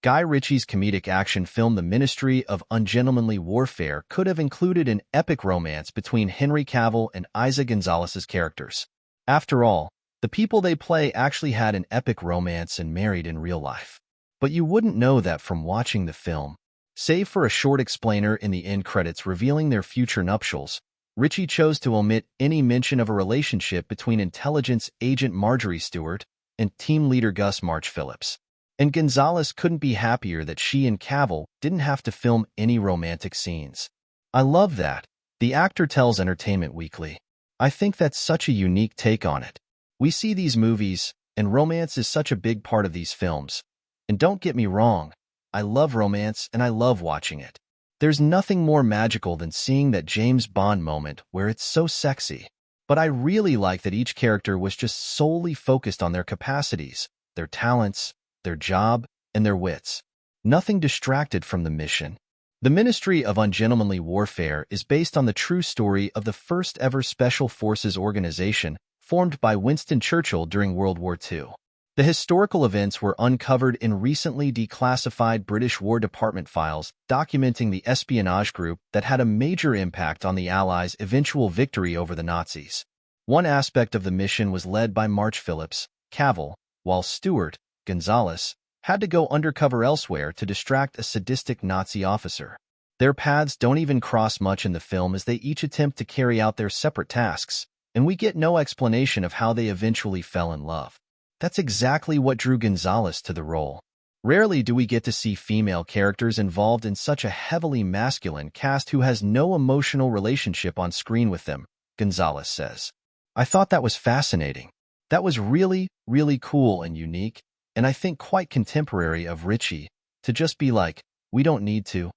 Guy Ritchie's comedic action film The Ministry of Ungentlemanly Warfare could have included an epic romance between Henry Cavill and Eiza González's characters. After all, the people they play actually had an epic romance and married in real life. But you wouldn't know that from watching the film. Save for a short explainer in the end credits revealing their future nuptials, Ritchie chose to omit any mention of a relationship between intelligence agent Marjorie Stewart and team leader Gus March Phillips. And González couldn't be happier that she and Cavill didn't have to film any romantic scenes. I love that, the actor tells Entertainment Weekly. I think that's such a unique take on it. We see these movies, and romance is such a big part of these films. And don't get me wrong, I love romance and I love watching it. There's nothing more magical than seeing that James Bond moment where it's so sexy. But I really like that each character was just solely focused on their capacities, their talents, their job, and their wits. Nothing distracted from the mission. The Ministry of Ungentlemanly Warfare is based on the true story of the first-ever Special Forces organization formed by Winston Churchill during World War II. The historical events were uncovered in recently declassified British War Department files documenting the espionage group that had a major impact on the Allies' eventual victory over the Nazis. One aspect of the mission was led by March Phillips, Cavill, while Stewart, González, had to go undercover elsewhere to distract a sadistic Nazi officer. Their paths don't even cross much in the film as they each attempt to carry out their separate tasks, and we get no explanation of how they eventually fell in love. That's exactly what drew González to the role. Rarely do we get to see female characters involved in such a heavily masculine cast who has no emotional relationship on screen with them, González says. I thought that was fascinating. That was really, really cool and unique, and I think quite contemporary of Ritchie, to just be like, we don't need to.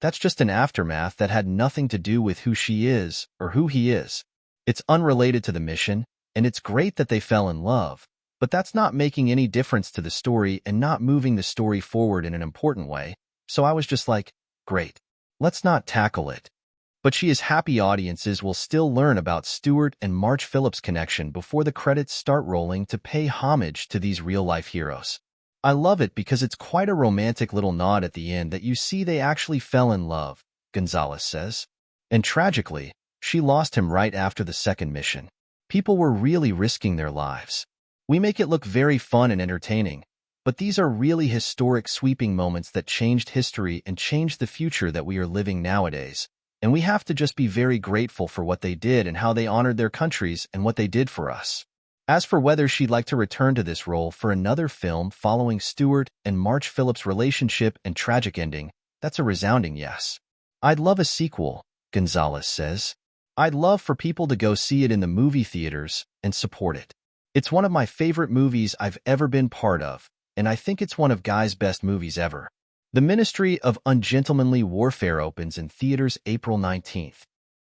That's just an aftermath that had nothing to do with who she is or who he is. It's unrelated to the mission, and it's great that they fell in love. But that's not making any difference to the story and not moving the story forward in an important way, so I was just like, great. Let's not tackle it. But she is happy audiences will still learn about Stewart and March Phillips' connection before the credits start rolling to pay homage to these real-life heroes. I love it because it's quite a romantic little nod at the end that you see they actually fell in love, González says. And tragically, she lost him right after the second mission. People were really risking their lives. We make it look very fun and entertaining, but these are really historic sweeping moments that changed history and changed the future that we are living nowadays, and we have to just be very grateful for what they did and how they honored their countries and what they did for us. As for whether she'd like to return to this role for another film following Stewart and March Phillips' relationship and tragic ending, that's a resounding yes. I'd love a sequel, González says. I'd love for people to go see it in the movie theaters and support it. It's one of my favorite movies I've ever been part of, and I think it's one of Guy's best movies ever. The Ministry of Ungentlemanly Warfare opens in theaters April 19th.